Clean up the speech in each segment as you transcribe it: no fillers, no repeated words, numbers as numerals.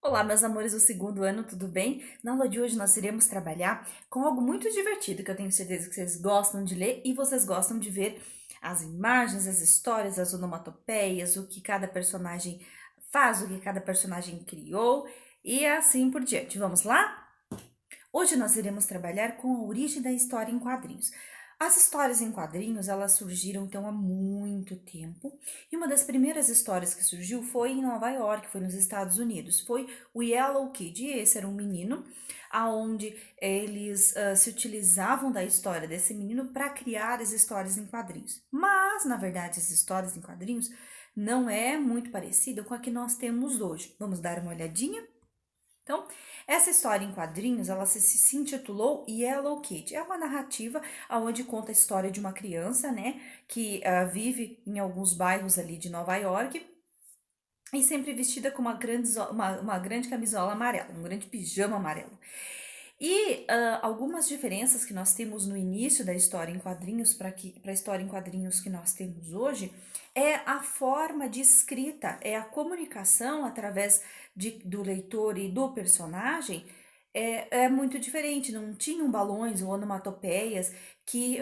Olá, meus amores do segundo ano, tudo bem? Na aula de hoje nós iremos trabalhar com algo muito divertido que eu tenho certeza que vocês gostam de ler e vocês gostam de ver as imagens, as histórias, as onomatopeias, o que cada personagem faz, o que cada personagem criou e assim por diante. Vamos lá? Hoje nós iremos trabalhar com a origem da história em quadrinhos. As histórias em quadrinhos, elas surgiram então há muito tempo, e uma das primeiras histórias que surgiu foi em Nova York, foi nos Estados Unidos, foi o Yellow Kid, e esse era um menino, aonde eles se utilizavam da história desse menino para criar as histórias em quadrinhos. Mas, na verdade, as histórias em quadrinhos não é muito parecida com a que nós temos hoje. Vamos dar uma olhadinha? Então, essa história em quadrinhos, ela se intitulou Yellow Kid. É uma narrativa onde conta a história de uma criança, né, que vive em alguns bairros ali de Nova York e sempre vestida com uma grande camisola amarela, um grande pijama amarelo. E algumas diferenças que nós temos no início da história em quadrinhos para a história em quadrinhos que nós temos hoje é a forma de escrita, é a comunicação através do leitor e do personagem é muito diferente. Não tinham balões ou onomatopeias que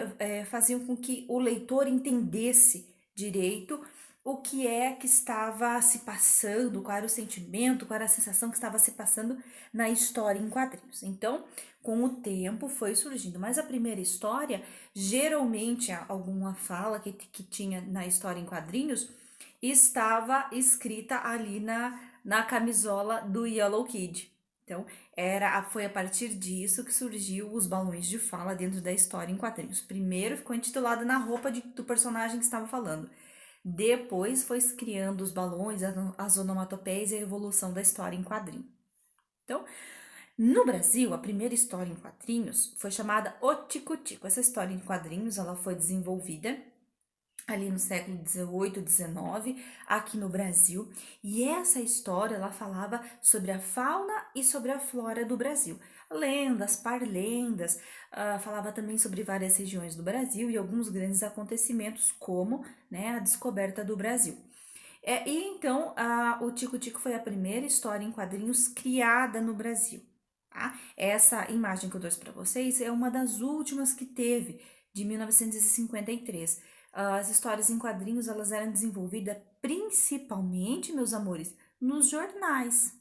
faziam com que o leitor entendesse direito o que é que estava se passando, qual era o sentimento, qual era a sensação que estava se passando na história em quadrinhos. Então, com o tempo foi surgindo, mas a primeira história, geralmente alguma fala que tinha na história em quadrinhos, estava escrita ali na camisola do Yellow Kid. Então, foi a partir disso que surgiu os balões de fala dentro da história em quadrinhos. Primeiro ficou intitulado na roupa do personagem que estava falando. Depois foi se criando os balões, as onomatopeias e a evolução da história em quadrinho. Então, no Brasil, a primeira história em quadrinhos foi chamada O Tico Tico. Essa história em quadrinhos ela foi desenvolvida ali no século XVIII, XIX, aqui no Brasil. E essa história ela falava sobre a fauna e sobre a flora do Brasil. Lendas, parlendas, falava também sobre várias regiões do Brasil e alguns grandes acontecimentos, como, né, a descoberta do Brasil. E então, o Tico Tico foi a primeira história em quadrinhos criada no Brasil. Tá? Essa imagem que eu trouxe para vocês é uma das últimas que teve, de 1953. As histórias em quadrinhos elas eram desenvolvidas principalmente, meus amores, nos jornais.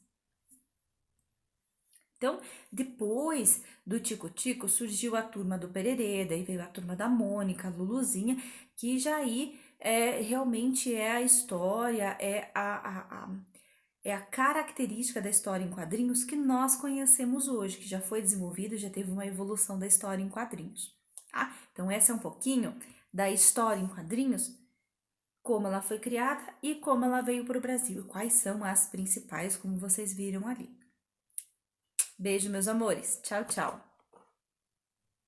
Então, depois do Tico Tico, surgiu a turma do Pererê, daí veio a turma da Mônica, a Luluzinha, que já aí realmente é a história, é a característica da história em quadrinhos que nós conhecemos hoje, que já foi desenvolvida, já teve uma evolução da história em quadrinhos. Tá? Então, essa é um pouquinho da história em quadrinhos, como ela foi criada e como ela veio para o Brasil, e quais são as principais, como vocês viram ali. Beijo, meus amores. Tchau, tchau.